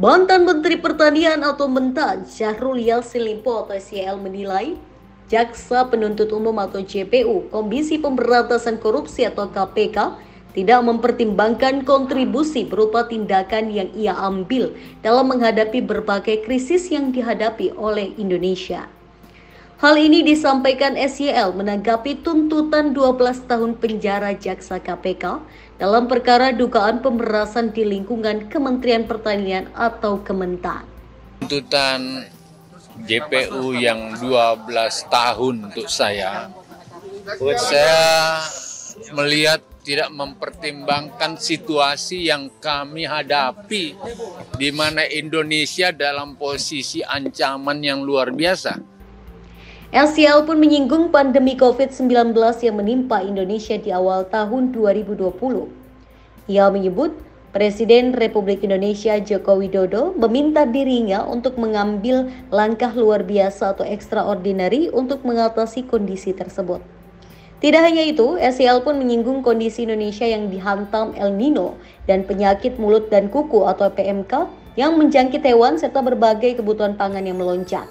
Mantan Menteri Pertanian atau Mentan Syahrul Yassin Limpo atau SYL menilai Jaksa Penuntut Umum atau JPU, Komisi Pemberantasan Korupsi atau KPK, tidak mempertimbangkan kontribusi berupa tindakan yang ia ambil dalam menghadapi berbagai krisis yang dihadapi oleh Indonesia. Hal ini disampaikan SYL menanggapi tuntutan 12 tahun penjara jaksa KPK dalam perkara dugaan pemerasan di lingkungan Kementerian Pertanian atau Kementan. Tuntutan JPU yang 12 tahun untuk saya melihat tidak mempertimbangkan situasi yang kami hadapi, di mana Indonesia dalam posisi ancaman yang luar biasa. SYL pun menyinggung pandemi COVID-19 yang menimpa Indonesia di awal tahun 2020. Ia menyebut Presiden Republik Indonesia Joko Widodo meminta dirinya untuk mengambil langkah luar biasa atau extraordinary untuk mengatasi kondisi tersebut. Tidak hanya itu, SYL pun menyinggung kondisi Indonesia yang dihantam El Nino dan penyakit mulut dan kuku atau PMK yang menjangkit hewan serta berbagai kebutuhan pangan yang melonjak.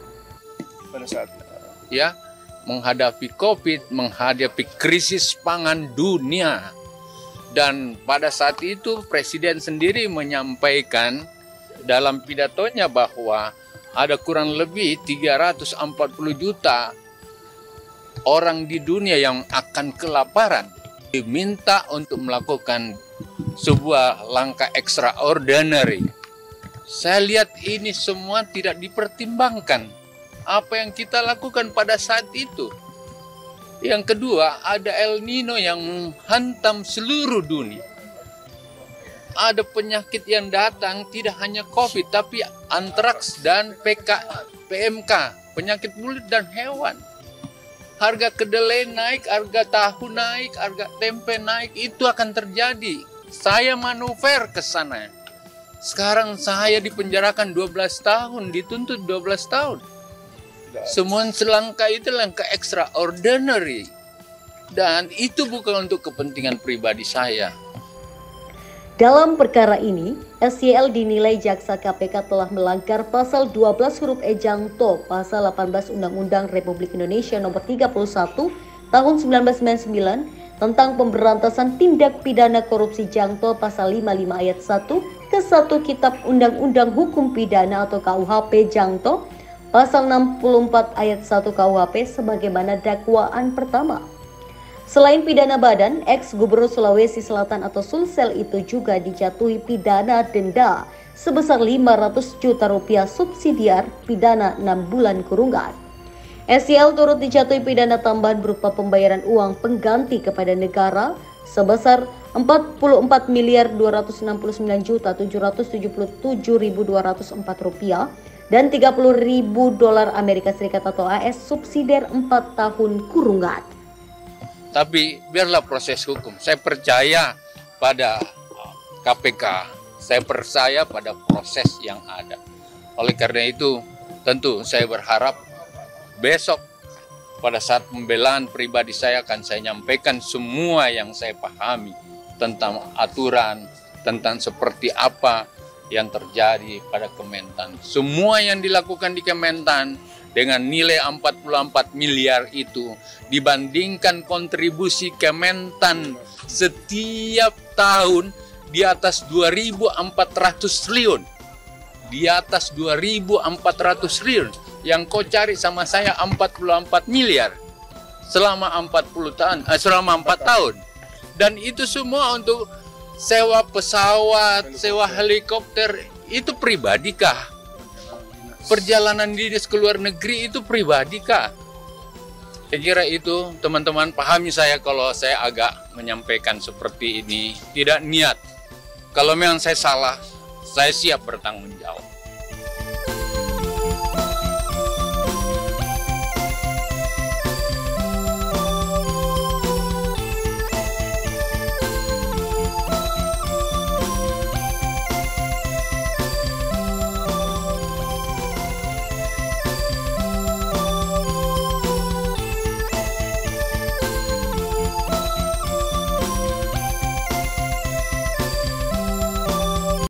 Pada saat menghadapi COVID, menghadapi krisis pangan dunia. Dan pada saat itu Presiden sendiri menyampaikan dalam pidatonya bahwa ada kurang lebih 340 juta orang di dunia yang akan kelaparan. Diminta untuk melakukan sebuah langkah extraordinary. Saya lihat ini semua tidak dipertimbangkan. Apa yang kita lakukan pada saat itu. Yang kedua, ada El Nino yang menghantam seluruh dunia. Ada penyakit yang datang, tidak hanya COVID, tapi antraks dan PMK, penyakit mulut dan hewan. Harga kedelai naik, harga tahu naik, harga tempe naik, itu akan terjadi. Saya manuver ke sana. Sekarang saya dipenjarakan 12 tahun, dituntut 12 tahun. Semua selangkah itu langkah extraordinary. Dan itu bukan untuk kepentingan pribadi saya. Dalam perkara ini, SYL dinilai jaksa KPK telah melanggar pasal 12 huruf E Jangto, pasal 18 Undang-Undang Republik Indonesia nomor 31 tahun 1999 tentang pemberantasan tindak pidana korupsi Jangto pasal 55 ayat 1 ke 1 Kitab Undang-Undang Hukum Pidana atau KUHP Jangto pasal 64 ayat 1 KUHP sebagaimana dakwaan pertama. Selain pidana badan, ex-gubernur Sulawesi Selatan atau Sulsel itu juga dijatuhi pidana denda sebesar 500 juta rupiah subsidiar pidana 6 bulan kurungan. SYL turut dijatuhi pidana tambahan berupa pembayaran uang pengganti kepada negara sebesar 44.769.777.204 rupiah dan 30.000 dolar Amerika Serikat atau AS subsidiar 4 tahun kurungan. Tapi biarlah proses hukum. Saya percaya pada KPK. Saya percaya pada proses yang ada. Oleh karena itu, tentu saya berharap besok pada saat pembelaan pribadi saya akan saya nyampaikan semua yang saya pahami tentang aturan, tentang seperti apa yang terjadi pada Kementan. Semua yang dilakukan di Kementan dengan nilai 44 miliar itu dibandingkan kontribusi Kementan setiap tahun di atas 2.400 triliun. Di atas 2.400 triliun. Yang kau cari sama saya 44 miliar selama 4 tahun. Dan itu semua untuk sewa pesawat, sewa helikopter, itu pribadikah? Perjalanan dinas ke luar negeri itu pribadikah? Saya kira itu teman-teman pahami saya kalau saya agak menyampaikan seperti ini. Tidak niat. Kalau memang saya salah, saya siap bertanggung jawab.